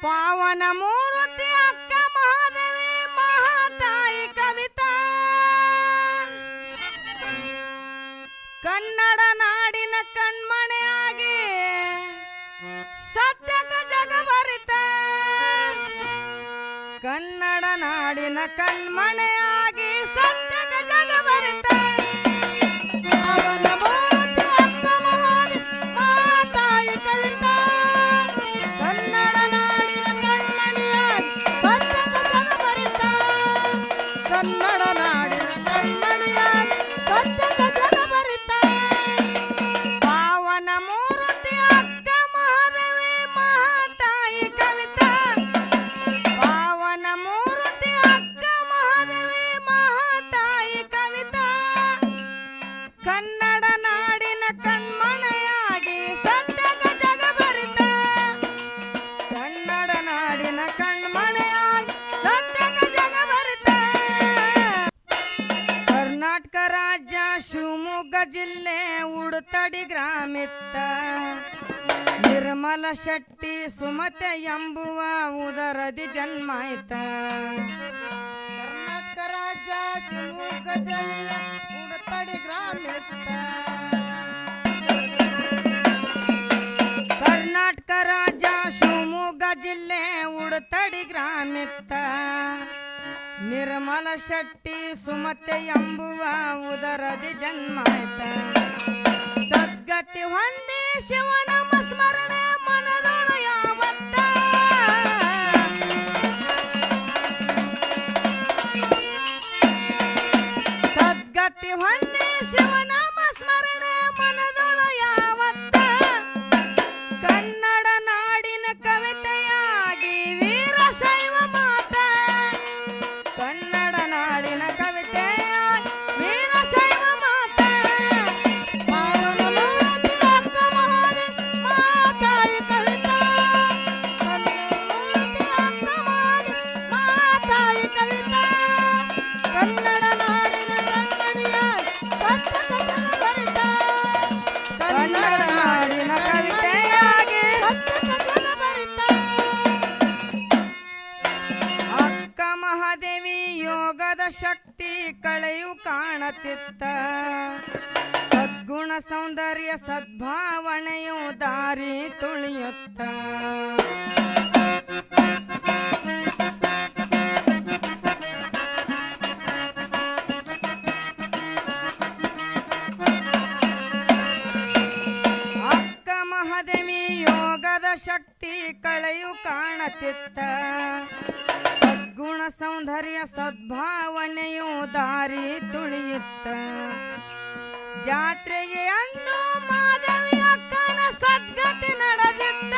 ಪಾವನ ಮೂರ್ತಿ ಅಕ್ಕ ಮಹಾದೇವಿ ಮಹಾತಾಯಿ ಕವಿತಾ ಕನ್ನಡ ನಾಡಿನ ಕಣ್ಮಣೆಯಾಗಿ ಸತ್ಯಕ ಜಗಬರಿತ ಕನ್ನಡ ನಾಡಿನ ಕಣ್ಮಣೆಯಾಗಿ ಸತ್ಯಕ ಜಗಬರಿತ ಕನ್ನಡ ನಾಡಿನ ಕಣ್ಮಣಿಯಾಗಿ ಸತ್ಯಕ ಜಗಬರಿತ ಪಾವನ ಮೂರ್ತಿ ಅಕ್ಕ ಮಹಾದೇವಿ ಮಹಾತಾಯಿ ಕವಿತಾ ಪಾವನ ಮೂರ್ತಿ ಅಕ್ಕ ಮಹಾದೇವಿ ಮಹಾತಾಯಿ ಕವಿತಾ ಕನ್ನಡ ನಾಡಿನ ಕಣ್ಮಣೆಯಾಗಿ ಸತ್ಯಕ ಜಗಬರಿತ ಕನ್ನಡ ನಾಡಿನ ಕಣ್ಮಣೆಯಾಗಿ ಸತ್ಯಕ ಜಗಬರಿತ ಕರ್ನಾಟಕ ರಾಜ್ಯ ಶಿವಮೊಗ್ಗ ಜಿಲ್ಲೆ ಉಡುತಡಿ ಗ್ರಾಮಿತ್ತ ನಿರ್ಮಲ ಶೆಟ್ಟಿ ಸುಮತೆ ಎಂಬುವ ಉದರದಿ ಜನ್ಮಾಯ್ತ ಕರ್ನಾಟಕ ರಾಜ್ಯ ಶಿವಮೊಗ್ಗ ಜಿಲ್ಲೆ ಉಡುತಡಿ ಗ್ರಾಮಿತ್ತ ಕರ್ನಾಟಕ ರಾಜ್ಯ ಶಿವಮೊಗ್ಗ ಜಿಲ್ಲೆ ಉಡುತಡಿ ಗ್ರಾಮಿತ್ತ ನಿರ್ಮಲ ಶೆಟ್ಟಿ ಸುಮತೆ ಎಂಬುವ ಉದರದಿ ಜನ್ಮಾಯ್ತ ಸದ್ಗತಿ ಹೊಂದಿ ಶಿವನ ಸ್ಮರಣೆ ಮನದೊಳು ಯಾವತ್ತ ಸದ್ಗತಿ ಹೊಂದಿ ಶಿವನ ಸ್ಮರಣೆ ಮನದೊಳು ಯಾವತ್ತ ಕನ್ನಡ ನಾಡಿನ ಕವಿತೆಯಾಗಿ ವೀರಶೈವ ಮಾತ ಕನ್ನಡ ನಾಡಿನ ಕವಿತೆಯಾಗಿ ವೀರಶೈವ ಮಾತ ಪಾವನ ಮೂರ್ತಿ ಅಕ್ಕ ಮಹಾದೇವಿ ಮಹಾತಾಯಿ ಕವಿತಾ ಕನ್ನಡ ಮೂರ್ತಿ ಅಕ್ಕ ಮಹಾದೇವಿ ಮಹಾತಾಯಿ ಕವಿತಾ ಕನ್ನಡ ನಾಡಿನ ಕಣ್ಮಣಿಯಾಗಿ ಸತ್ಯಕ ಜಗಬರಿತ ಕನ್ನಡ ನಾಡಿನ ಕವಿತೆಯಾಗಿ ಸತ್ಯಕ ಜಗಬರಿತ ಅಕ್ಕ ಮಹಾದೇವಿ ಯೋಗದ ಶಕ್ತಿ ಕಳೆಯು ಕಾಣತಿತ್ತ ಸದ್ಗುಣ ಸೌಂದರ್ಯ ಸದ್ಭಾವನೆಯು ದಾರಿ ತುಳಿಯುತ್ತ ಅಕ್ಕ ಮಹಾದೇವಿ ಯೋಗದ ಶಕ್ತಿ ಕಳೆಯು ಕಾಣತಿತ್ತ ಸದ್ಗುಣ ಸೌಂದರ್ಯ ಸದ್ಭಾವನೆಯು ದಾರಿ ತುಳಿಯುತ್ತ ಜಾತ್ರೆಗೆ ಅಂದು ಮಾಧವಿ ಅಕ್ಕನ ಸದ್ಗತಿ ನಡೆದಿತ್ತ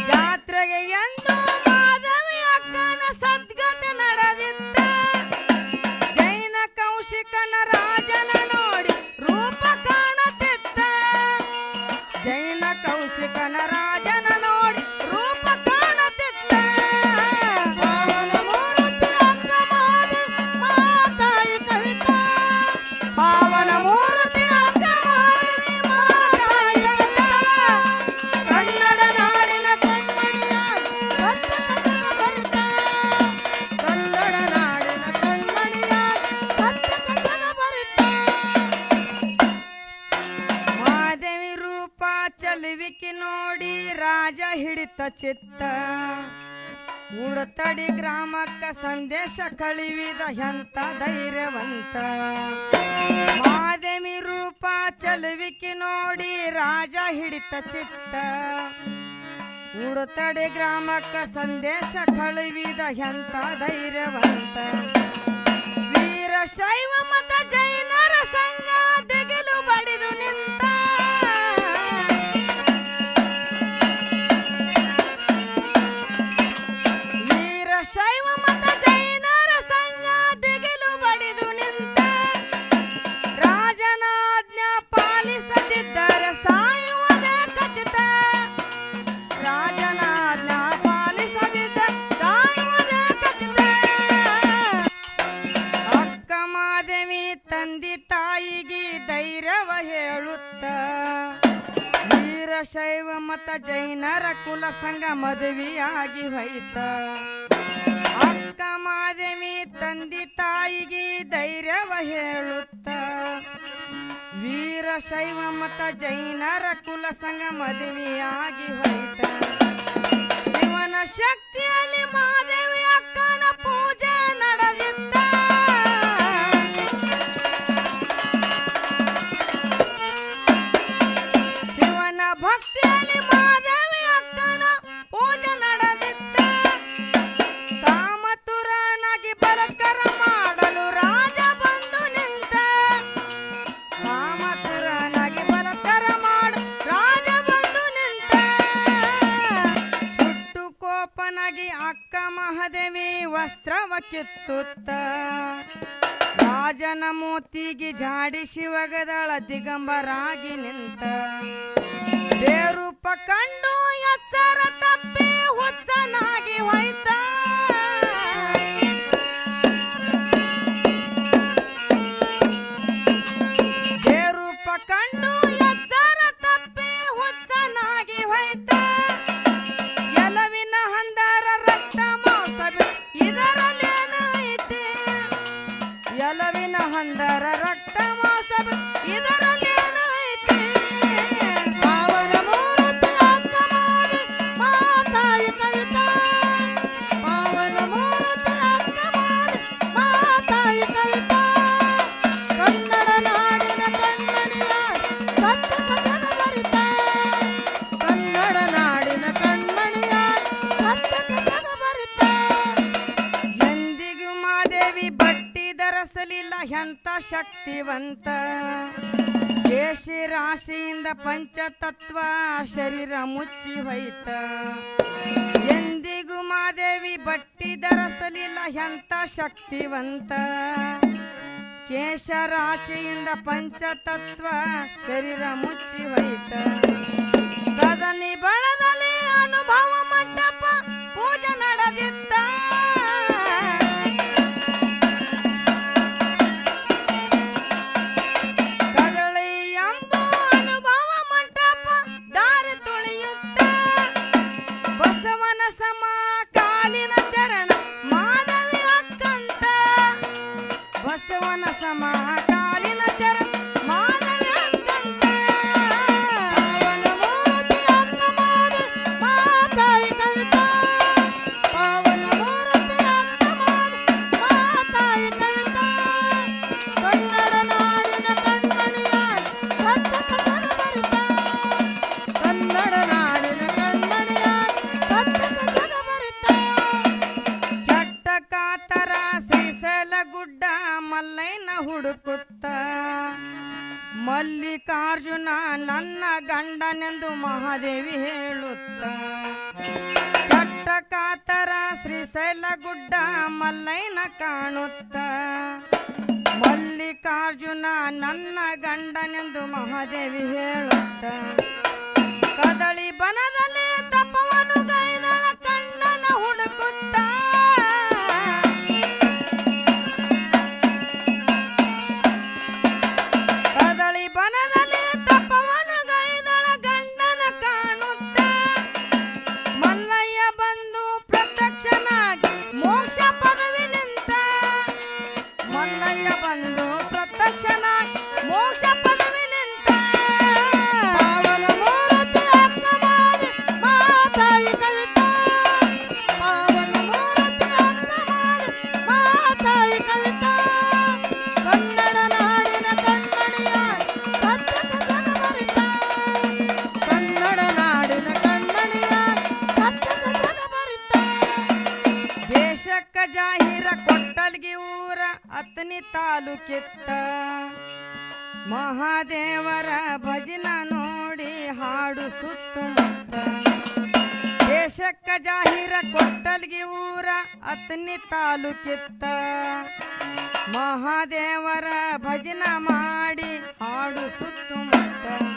ಜಾತ್ರೆಗೆ ಎಂದು ಮಾಧವಿ ಅಕ್ಕನ ಸದ್ಗತಿ ನಡೆದಿತ್ತ ಜೈನ ಕೌಶಿಕನ ರಾಜನ ನೋಡಿ ರೂಪ ಕಾಣತಿತ್ತ ಜೈನ ಕೌಶಿಕನ ರಾಜನ ನೋಡಿ ರೂಪ ಕಾಣತಿತ್ತ ಪಾವನ ಮೂರ್ತಿ ಅಕ್ಕ ಮಹಾದೇವಿ ಮಹಾತಾಯಿ ಕವಿತಾ ಪಾವನ ಮೂರ್ತಿ ಅಕ್ಕ ಮಹಾದೇವಿ ಮಹಾತಾಯಿ ಕವಿತಾ ಕನ್ನಡ ನಾಡಿನ ಕಣ್ಮಣಿಯಾಗಿ ಸತ್ಯಕ ಜಗಬರಿತ ಕನ್ನಡ ನಾಡಿನ ಕಣ್ಮಣಿಯಾಗಿ ಸತ್ಯಕ ಜಗಬರಿತ ಮಾದೇವಿ ರೂಪ ಚಲುವಿಕೆ ನೋಡಿ ರಾಜ ಹಿಡಿತ ಚಿತ್ತ ಉಡತಡಿ ಗ್ರಾಮಕ್ಕ ಸಂದೇಶ ಕಳಿವಿದ ಎಂತ ಧೈರ್ಯವಂತ ಮಾದೇವಿ ರೂಪ ಚಲುವಿಕೆ ನೋಡಿ ರಾಜ ಹಿಡಿತ ಚಿತ್ತ ಉಡತಡಿ ಗ್ರಾಮಕ್ಕ ಸಂದೇಶ ಕಳಿವಿದ ಎಂತ ಧೈರ್ಯವಂತ ವೀರಶೈವ ಮತ ಜೈನರ ಸಂಘ ದಿಗಿಲು ಬಡಿದು ನಿಂತ ವೀರಶೈವ ಮತ ಜೈನರ ಸಂಘ ದಿಗಿಲು ಬಡಿದು ನಿಂತ ರಾಜನ ಆಜ್ಞಾ ಪಾಲಿಸದಿದ್ದರೆ ಸಾಯುವುದೇ ಖಚಿತ ರಾಜನ ಆಜ್ಞಾ ಪಾಲಿಸದಿದ್ದರೆ ಸಾಯುವುದೇ ಖಚಿತ ಅಕ್ಕ ಮಾದೇವಿ ತನ್ನ ವೀರಶೈವ ಮತ ಜೈನರ ಕುಲ ಸಂಘ ಮದುವೆಯಾಗಿ ಹೋಯ್ತ ಅಕ್ಕ ಮಾದೇವಿ ತಂದೆ ತಾಯಿಗೆ ಧೈರ್ಯವ ಹೇಳುತ್ತ ವೀರಶೈವ ಮತ ಜೈನರ ಕುಲ ಸಂಘ ಮದುವೆಯಾಗಿ ಹೋಯ್ತ ಶಿವನ ಶಕ್ತಿಯಲ್ಲಿ ಮಾದೇವಿ ಅಕ್ಕನ ಪೂಜೆ ನಡೆದಿತ್ತ ಶಿವನ ಭಕ್ತಿಯಲ್ಲಿ ಮಾದೇವಿ ಅಕ್ಕನ ಪೂಜೆ ನಡೆದಿತ್ತ ಕಾಮತುರನಾಗಿ ಬಲತ್ಕಾರ ಮಾಡಲು ರಾಜ ಬಂದು ನಿಂತ ಕಾಮತುರನಾಗಿ ಬಲತ್ಕಾರ ಮಾಡು ರಾಜ ಬಂದು ನಿಂತ ಸುಟ್ಟು ಕೋಪನಾಗಿ ಅಕ್ಕ ಮಹಾದೇವಿ ವಸ್ತ್ರವ ಕಿತ್ತುತ್ತ ರಾಜನ ಮೋತಿಗೆ ಜಾಡಿಸಿ ಒಗದಳ ದಿಗಂಬರಾಗಿ ನಿಂತ ಬೇರೂಪ ಕಂಡು ಎಚ್ಚರ ತಪ್ಪಿ ಹುಚ್ಚನಾಗಿ ಹೋಯ್ತ ಬೇರೂಪ ಕಂಡು ಎಚ್ಚರ ತಪ್ಪಿ ಹುಚ್ಚನಾಗಿ ಹೋಯ್ತ ಎಲವಿನ ಹಂದರ ರಕ್ತ ಮೋಸ ಇದರಲ್ಲೇನ ಐತಿ ಎಲವಿನ ಹಂದರ ರಕ್ತ ಮೋಸ ಇದರಲ್ಲೇನ ಐತಿ ಪಾವನ ಮೂರ್ತಿ ಅಕ್ಕ ಮಾಡಿ ಮಾತಾಯಿ ಕವಿತಾ ಪಾವನ ಮೂರ್ತಿ ಅಕ್ಕ ಮಾಡಿ ಮಾತಾಯಿ ಕವಿತಾ ಕನ್ನಡ ನಾಡಿನ ಕಣ್ಮಣಿಯ ಸತ್ಯ ಕಥನ ಬರಿತ ಕನ್ನಡ ನಾಡಿನ ಕಣ್ಮಣಿಯ ಸತ್ಯ ಕಥನ ಬರಿತ ಎಂದಿಗೂ ಮಾದೇವಿ ಬಟ್ಟಿ ಧರಿಸಲಿಲ್ಲ ಎಂತ ಶಕ್ತಿವಂತ ಕೇಶಿ ರಾಶಿಯಿಂದ ಪಂಚತತ್ವ ಶರೀರ ಮುಚ್ಚಿ ಹೋಯ್ತ ಎಂದಿಗೂ ಮಾದೇವಿ ಬಟ್ಟಿ ಧರಿಸಲಿಲ್ಲ ಎಂತ ಶಕ್ತಿವಂತ ಕೇಶ ರಾಶಿಯಿಂದ ಪಂಚತತ್ವ ಶರೀರ ಮುಚ್ಚಿ ಹೋಯ್ತ ಕದನಿ ಬಳದಲ್ಲಿ ಅನುಭವ ಮಂಟಪ ಪೂಜೆ ನಡೆದಿತ್ತ ಕದಳಿ ಎಂಬ ಅನುಭವ ಮಂಟಪ ದಾರಿ ತುಳಿಯುತ್ತ ಬಸವನ ಸಮ ಕಾಲಿನ ಚರಣ ಮಾಧವಿ ಅಕ್ಕಂತ ಬಸವನ ಸಮ ಕಾಲಿನ ಚರಣ ಮಾಧವಿ ಅಕ್ಕಂತ ಪಾವನ ಮೂರ್ತಿ ಅಕ್ಕ ಮಾಡಿ ಮಾತಾಯಿ ಕವಿತಾ ಪಾವನ ಮೂರ್ತಿ ಅಕ್ಕ ಮಾಡಿ ಮಾತಾಯಿ ಕವಿತಾ ಕನ್ನಡ ನಾಡಿನ ಕಣ್ಮಣಿಯ ಸತ್ಯ ಕಥನ ಬರಿತ ಕನ್ನಡ ನಾಡಿನ ಕಣ್ಮಣಿಯ ಸತ್ಯ ಕಥನ ಬರಿತ ಕೆಟ್ಟ ಕಾತರ ಶ್ರೀಶೈಲ ಗುಡ್ಡ ಮಲ್ಲೈನ ಹುಡುಕುತ್ತ ಮಲ್ಲಿಕಾರ್ಜುನ ನನ್ನ ಗಂಡನೆಂದು ಮಹಾದೇವಿ ಹೇಳುತ್ತ ಕೆಟ್ಟ ಕಾತರ ಶ್ರೀಶೈಲ ಗುಡ್ಡ ಮಲ್ಲೈನ ಕಾಣುತ್ತ ಮಲ್ಲಿಕಾರ್ಜುನ ನನ್ನ ಗಂಡನೆಂದು ಮಹಾದೇವಿ ಹೇಳುತ್ತ ಕದಳಿ ಬನದಲ್ಲಿ ತಪವನ್ನು ಗೈದಳ ಕಣ್ಣನ ಹುಡುಕುತ್ತ ಕದಳಿ ಬನದಲ್ಲಿ ತಪವನ್ನು ಗೈದಳ ಗಂಡನ ಕಾಣುತ್ತ ಮಲ್ಲಯ್ಯ ಬಂದು ಪ್ರತ್ಯಕ್ಷನಾಗಿ ಮೋಕ್ಷ ಪದವಿ ನಿಂತ ಮಲ್ಲಯ್ಯ ಬಂದು ಪ್ರತ್ಯಕ್ಷನಾಗಿ ಮೋಕ್ಷ ಪದವಿ ನಿಂತ ಪಾವನ ಮೂರ್ತಿ ಅಕ್ಕ ಮಾಡಿ ಮಾತಾಯಿ ಕವಿತಾ ಪಾವನ ಮೂರ್ತಿ ಅಕ್ಕ ಮಾಡಿ ಮಾತಾಯಿ ಕವಿತಾ ಕನ್ನಡ ನಾಡಿನ ಕಣ್ಮಣಿಯ ಸತ್ಯ ಕಥನ ಬರಿತ ಕನ್ನಡ ನಾಡಿನ ಕಣ್ಮಣಿಯ ಸತ್ಯ ಕಥನ ಬರಿತ ದೇಶಕ್ಕ ಜಾಹೀರ ಕೊಟ್ಟಲ್ಗಿ ಊರ ಅತನಿ ತಾಲೂಕಿತ್ತ ಮಹಾದೇವರ ಭಜನ ನೋಡಿ ಹಾಡು ಸುತ್ತಮುತ್ತ ದೇಶಕ್ಕ ಜಾಹೀರ ಕೊಟ್ಟಲ್ಗಿ ಊರ ಅತನಿ ತಾಲೂಕಿತ್ತ ಮಹಾದೇವರ ಭಜನ ಮಾಡಿ ಹಾಡು ಸುತ್ತಮುತ್ತ